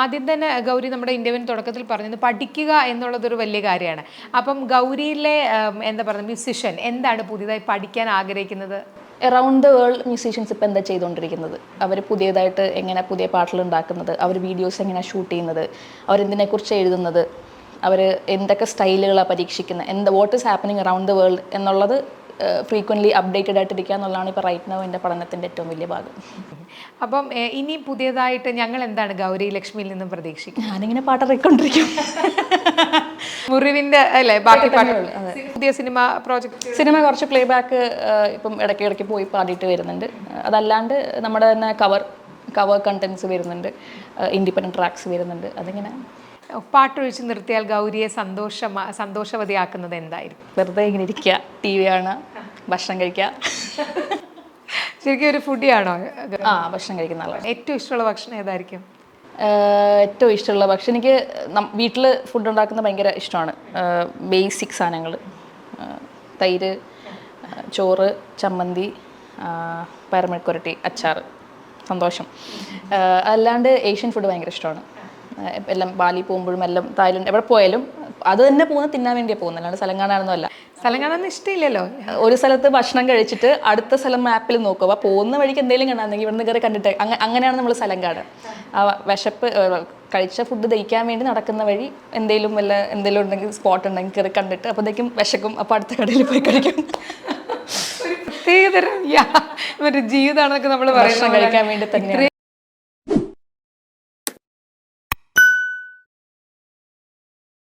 ആദ്യം തന്നെ ഗൗരി നമ്മുടെ ഇന്റർവ്യൂ തുടക്കത്തിൽ പറഞ്ഞത് പഠിക്കുക എന്നുള്ളതൊരു വലിയ കാര്യമാണ്. അപ്പം ഗൗരിയിലെ എന്താ പറയുക മ്യൂസിഷ്യൻ എന്താണ് പുതിയതായി പഠിക്കാൻ ആഗ്രഹിക്കുന്നത്? അറൗണ്ട് ദ വേൾഡ് മ്യൂസീഷ്യൻസ് ഇപ്പോൾ എന്താ ചെയ്തുകൊണ്ടിരിക്കുന്നത്, അവർ പുതിയതായിട്ട് എങ്ങനെ പുതിയ പാട്ടുകൾ ഉണ്ടാക്കുന്നത്, അവർ വീഡിയോസ് എങ്ങനെ ഷൂട്ട് ചെയ്യുന്നത്, അവരെന്തിനെക്കുറിച്ച് എഴുതുന്നത്, അവർ എന്തൊക്കെ സ്റ്റൈലുകളാണ് പരീക്ഷിക്കുന്നത്, what is happening around the world എന്നുള്ളത് ഫ്രീക്വൻ്റ്ലി അപ്ഡേറ്റഡ് ആയിട്ടിരിക്കുക എന്നുള്ളതാണ് ഇപ്പോൾ റൈറ്റ് നൗ എൻ്റെ പഠനത്തിൻ്റെ ഏറ്റവും വലിയ ഭാഗം. അപ്പം ഇനി പുതിയതായിട്ട് ഞങ്ങൾ എന്താണ് ഗൗരി ലക്ഷ്മിയിൽ നിന്നും പ്രതീക്ഷിക്കുന്നത്? ഞാനിങ്ങനെ പാട്ട് ഇറക്കിക്കൊണ്ടിരിക്കും. മുറിവിൻ്റെ അല്ലേ ബാക്കി പാട്ടുകൾ. പുതിയ സിനിമ സിനിമ കുറച്ച് പ്ലേ ബാക്ക് ഇപ്പം ഇടയ്ക്ക് പോയി പാടിയിട്ട് വരുന്നുണ്ട്. അതല്ലാണ്ട് നമ്മുടെ തന്നെ കവർ കണ്ടൻസ് വരുന്നുണ്ട്, ഇൻഡിപെൻഡൻറ്റ് ട്രാക്സ് വരുന്നുണ്ട്. അതിങ്ങനെ പാട്ടൊഴിച്ച് നിർത്തിയാൽ ഗൗരിയെ സന്തോഷവതിയാക്കുന്നത് എന്തായിരിക്കും? വെറുതെ ഇങ്ങനെ ഇരിക്കുക, ടി വി കാണുക, ഭക്ഷണം കഴിക്കുക. ശരിക്കും ഒരു ഫുഡിയാണോ? ഭക്ഷണം കഴിക്കുന്ന ആളാണ്. ഏറ്റവും ഇഷ്ടമുള്ള ഭക്ഷണം ഏതായിരിക്കും? ഏറ്റവും ഇഷ്ടമുള്ള ഭക്ഷണം എനിക്ക് വീട്ടിൽ ഫുഡ് ഉണ്ടാക്കുന്നത് ഭയങ്കര ഇഷ്ടമാണ്. ബേസിക് സാധനങ്ങൾ, തൈര്, ചോറ്, ചമ്മന്തി, പയറുമെഴുക്കുരട്ടി, അച്ചാർ, സന്തോഷം. അല്ലാണ്ട് ഏഷ്യൻ ഫുഡ് ഭയങ്കര ഇഷ്ടമാണ്. എല്ലാം ബാലി പോകുമ്പോഴും എല്ലാം തായ്ലൻഡ് എവിടെ പോയാലും അത് തന്നെ പോകുന്നത് തിന്നാൻ വേണ്ടിയാണ് പോകുന്നത്, അല്ലാണ്ട് സ്ഥലം കാണാനൊന്നുമല്ല. സ്ഥലം കാണാനൊന്നും ഇഷ്ടമില്ലല്ലോ. ഒരു സ്ഥലത്ത് ഭക്ഷണം കഴിച്ചിട്ട് അടുത്ത സ്ഥലം മാപ്പിൽ നോക്കുക, അപ്പോൾ പോകുന്ന വഴിക്ക് എന്തെങ്കിലും കാണാമെങ്കിൽ ഇവിടുന്ന് കയറി കണ്ടിട്ട് അങ്ങനെയാണ് നമ്മൾ സ്ഥലം കാണുക. ആ വിശപ്പ് കഴിച്ച ഫുഡ് ദഹിക്കാൻ വേണ്ടി നടക്കുന്ന വഴി എന്തെങ്കിലും ഉണ്ടെങ്കിൽ സ്പോട്ട് ഉണ്ടെങ്കിൽ കയറി കണ്ടിട്ട് അപ്പോഴത്തേക്കും വിശക്കും, അപ്പോൾ അടുത്ത കടയിൽ പോയി കഴിക്കും. പ്രത്യേകതരം ജീവിതമാണെന്നൊക്കെ നമ്മൾ ഭക്ഷണം കഴിക്കാൻ വേണ്ടി തന്നെ.